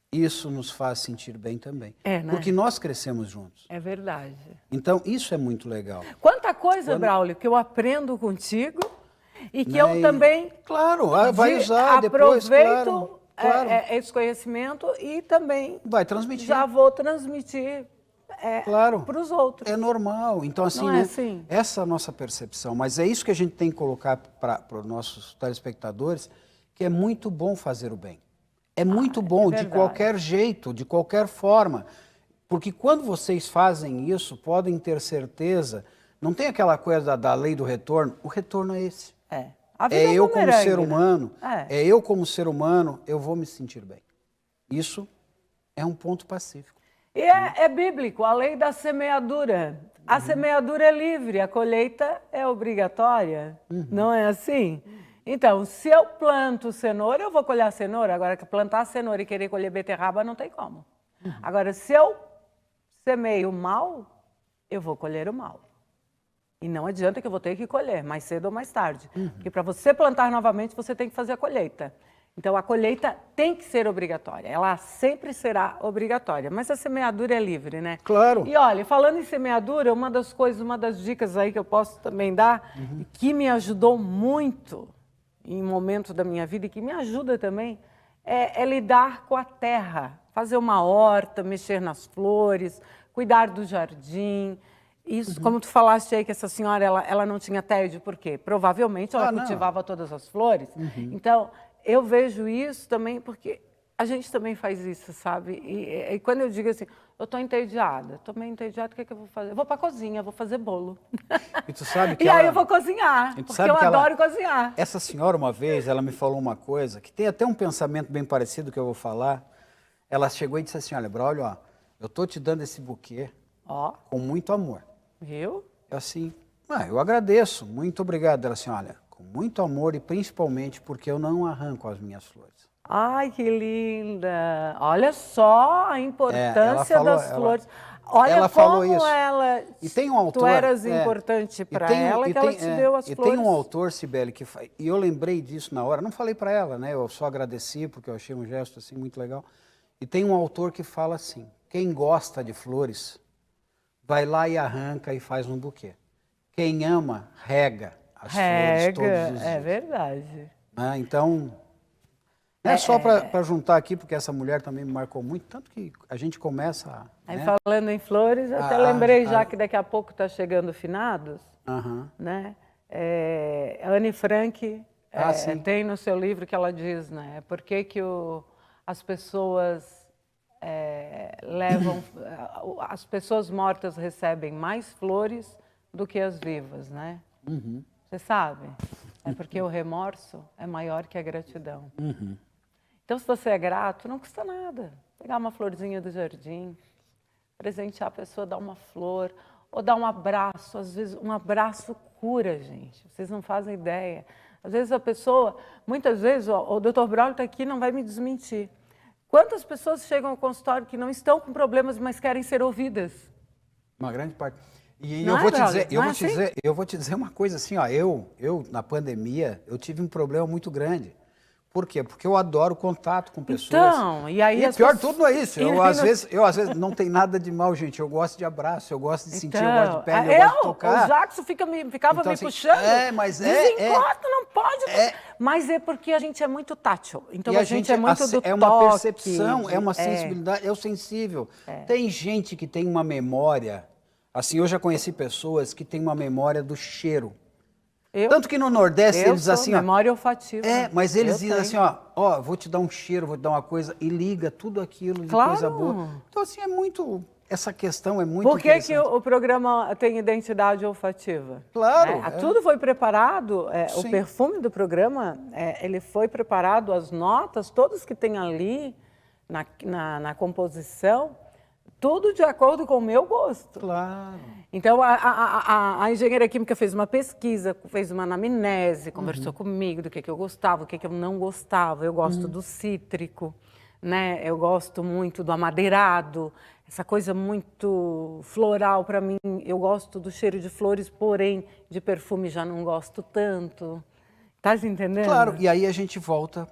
isso nos faz sentir bem também. É, né? Porque nós crescemos juntos. É verdade. Então, isso é muito legal. Quanta coisa, Braulio, que eu aprendo contigo e que eu também... Claro, vai usar depois, aproveito claro. esse conhecimento e também... Vai transmitir. Já vou transmitir para os outros. É normal. Então, assim, Não né, é assim? essa é a nossa percepção. Mas é isso que a gente tem que colocar para os nossos telespectadores, que é muito bom fazer o bem. É muito bom, de qualquer jeito, de qualquer forma. Porque quando vocês fazem isso, podem ter certeza, não tem aquela coisa da lei do retorno, o retorno é esse. A vida É eu como bumerangue, ser né? humano, eu como ser humano, eu vou me sentir bem. Isso é um ponto pacífico. E é bíblico, a lei da semeadura. A semeadura é livre, a colheita é obrigatória. Não é assim? Então, se eu planto cenoura, eu vou colher cenoura. Agora, plantar cenoura e querer colher beterraba, não tem como. Agora, se eu semeio o mal, eu vou colher o mal. E não adianta que eu vou ter que colher, mais cedo ou mais tarde. Porque para você plantar novamente, você tem que fazer a colheita. Então, a colheita tem que ser obrigatória. Ela sempre será obrigatória. Mas a semeadura é livre, né? Claro. E olha, falando em semeadura, uma das dicas aí que eu posso também dar, que me ajudou muito em momentos da minha vida e que me ajuda também, é lidar com a terra. Fazer uma horta, mexer nas flores, cuidar do jardim. Isso, como tu falaste aí que essa senhora, ela não tinha tédio, por quê? Provavelmente ela cultivava todas as flores. Então, eu vejo isso também porque a gente também faz isso, sabe? E quando eu digo assim, eu estou entediada, estou meio entediada, o que eu vou fazer? Eu vou para a cozinha, vou fazer bolo. E tu sabe que e aí eu vou cozinhar, porque eu adoro cozinhar. Essa senhora, uma vez, ela me falou uma coisa, que tem até um pensamento bem parecido que eu vou falar. Ela chegou e disse assim, olha, Braulio, ó, eu estou te dando esse buquê com muito amor. Viu? Eu assim, eu agradeço, muito obrigado. Ela assim, olha, com muito amor e principalmente porque eu não arranco as minhas flores. Ai, que linda! Olha só a importância das flores. Olha ela como falou isso. ela... E tem um autor, tu eras importante para ela, que ela te deu as flores. E tem um autor, Cibele, e eu lembrei disso na hora, não falei para ela, né? Eu só agradeci porque eu achei um gesto assim muito legal. E tem um autor que fala assim, quem gosta de flores, vai lá e arranca e faz um buquê. Quem ama, rega as flores todos os dias. É verdade. Então, não é só para juntar aqui, porque essa mulher também me marcou muito, tanto que a gente começa a... Aí falando em flores, eu até lembrei já que daqui a pouco está chegando finados, né? A Anne Frank tem no seu livro que ela diz, né? Por que as pessoas as pessoas mortas recebem mais flores do que as vivas, né? Você sabe? É porque o remorso é maior que a gratidão. Então, se você é grato, não custa nada. Pegar uma florzinha do jardim, presentear a pessoa, dar uma flor, ou dar um abraço. Às vezes, um abraço cura, gente. Vocês não fazem ideia. Às vezes a pessoa, muitas vezes, o Dr. Braulio está aqui, não vai me desmentir. Quantas pessoas chegam ao consultório que não estão com problemas, mas querem ser ouvidas? Uma grande parte. E Não eu é, vou te Braulio? dizer, Não é assim? eu vou te dizer uma coisa assim, ó, eu na pandemia, eu tive um problema muito grande. Por quê? Porque eu adoro contato com pessoas. Então, e aí E as pior de pessoas- tudo não é isso. E Eu, aí às vezes, não tem nada de mal, gente. Eu gosto de abraço, eu gosto de sentir, eu gosto de pele, eu eu, gosto de tocar. o Jackson ficava Então, me assim, puxando. mas Desencosta, não pode. É. Mas é porque a gente é muito tátil. Então E a gente é muito do é uma toque. percepção, é uma sensibilidade, é o sensível. Tem gente que tem uma memória, assim, eu já conheci pessoas que têm uma memória do cheiro. Tanto que no Nordeste eu eles sou assim, ó, memória olfativa. mas eles Eu dizem assim, tenho. ó, vou te dar um cheiro, vou te dar uma coisa e liga tudo aquilo de Claro. coisa boa. Então assim é muito, essa questão é muito Por que interessante. o programa tem identidade olfativa? Claro, É, tudo foi preparado, o Sim. perfume do programa, ele foi preparado, as notas, todas que tem ali na composição, tudo de acordo com o meu gosto. Claro. Então, a engenheira química fez uma pesquisa, fez uma anamnese, conversou comigo do que eu gostava, o que eu não gostava. Eu gosto do cítrico, né? Eu gosto muito do amadeirado, essa coisa muito floral para mim. Eu gosto do cheiro de flores, porém, de perfume já não gosto tanto. Tá entendendo? Claro, e aí a gente volta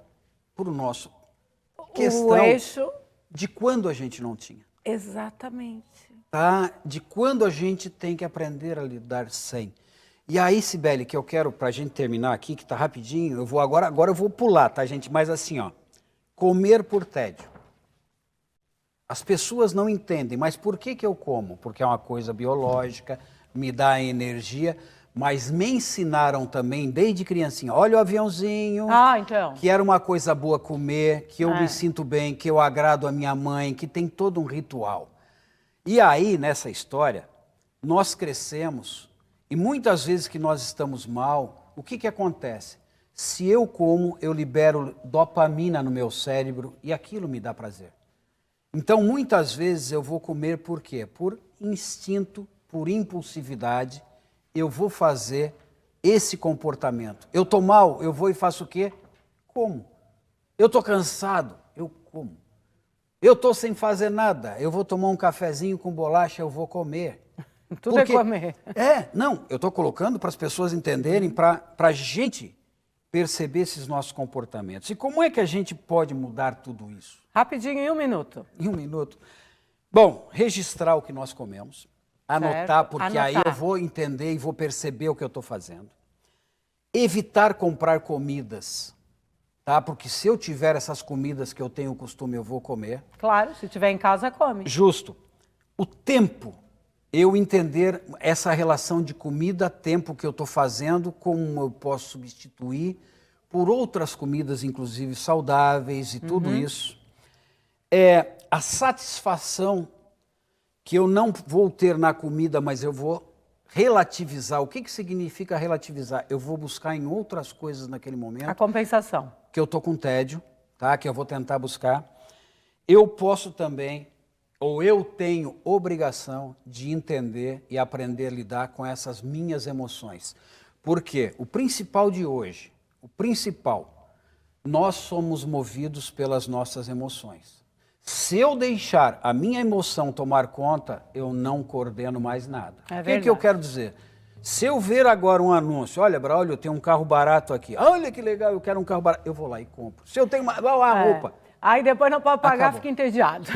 para o nosso O questão eixo, de quando a gente não tinha. exatamente. Tá? De quando a gente tem que aprender a lidar sem. E aí, Cibele, que eu quero, para a gente terminar aqui, que tá rapidinho, eu vou agora eu vou pular, tá, gente? Mas assim, ó, comer por tédio. As pessoas não entendem, mas por que eu como? Porque é uma coisa biológica, me dá energia, mas me ensinaram também, desde criancinha, olha o aviãozinho, Então. que era uma coisa boa comer, que eu me sinto bem, que eu agrado a minha mãe, que tem todo um ritual. E aí, nessa história, nós crescemos e muitas vezes que nós estamos mal, o que acontece? Se eu como, eu libero dopamina no meu cérebro e aquilo me dá prazer. Então, muitas vezes eu vou comer por quê? Por instinto, por impulsividade, eu vou fazer esse comportamento. Eu estou mal, eu vou e faço o quê? Como? Eu estou cansado, eu como. Eu estou sem fazer nada, eu vou tomar um cafezinho com bolacha, eu vou comer. Tudo é comer. Não, eu estou colocando para as pessoas entenderem, para a gente perceber esses nossos comportamentos. E como é que a gente pode mudar tudo isso? Rapidinho, em 1 minuto. Em 1 minuto. Bom, registrar o que nós comemos, anotar, porque aí eu vou entender e vou perceber o que eu estou fazendo. Evitar comprar comidas, tá? Porque se eu tiver essas comidas que eu tenho o costume, eu vou comer. Claro, se tiver em casa, come. Justo. O tempo, eu entender essa relação de comida, tempo que eu estou fazendo, como eu posso substituir por outras comidas, inclusive saudáveis e tudo isso. A satisfação que eu não vou ter na comida, mas eu vou relativizar. O que significa relativizar? Eu vou buscar em outras coisas naquele momento. A compensação. Que eu estou com tédio, tá? Que eu vou tentar buscar. Eu posso também, ou eu tenho obrigação de entender e aprender a lidar com essas minhas emoções. Porque o principal de hoje, nós somos movidos pelas nossas emoções. Se eu deixar a minha emoção tomar conta, eu não coordeno mais nada. O que eu quero dizer? Se eu ver agora um anúncio, olha, Braulio, eu tenho um carro barato aqui. Olha que legal, eu quero um carro barato. Eu vou lá e compro. Se eu tenho uma roupa. Aí depois não pode pagar, Acabou. fica entediado.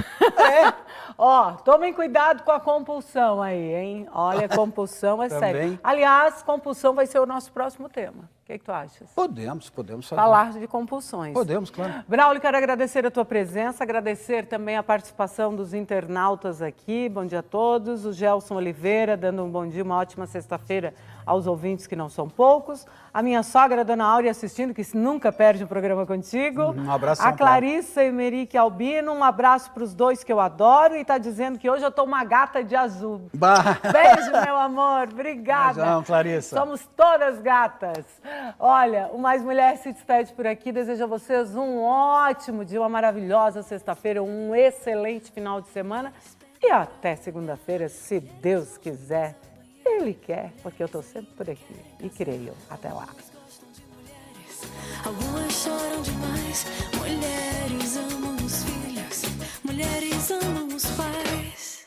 Ó, tomem cuidado com a compulsão aí, hein? Olha, compulsão é sério. Aliás, compulsão vai ser o nosso próximo tema. O que tu achas? Podemos fazer. Falar de compulsões. Podemos, claro. Braulio, quero agradecer a tua presença, agradecer também a participação dos internautas aqui. Bom dia a todos. O Gelson Oliveira, dando um bom dia, uma ótima sexta-feira aos ouvintes, que não são poucos. A minha sogra, a Dona Áurea, assistindo, que nunca perde um programa contigo. Um abraço. A Clarissa Emerick Albino, um abraço para os dois que eu adoro. E está dizendo que hoje eu estou uma gata de azul. Beijo, meu amor. Obrigada. Beijão, Clarissa. Somos todas gatas. Olha, o Mais Mulher se despede por aqui. Desejo a vocês um ótimo dia, uma maravilhosa sexta-feira, um excelente final de semana. E até segunda-feira, se Deus quiser. Ele quer, porque eu estou sempre por aqui. E creio. Até lá. Algumas choram demais. Mulheres amam os filhos. Mulheres amam os pais.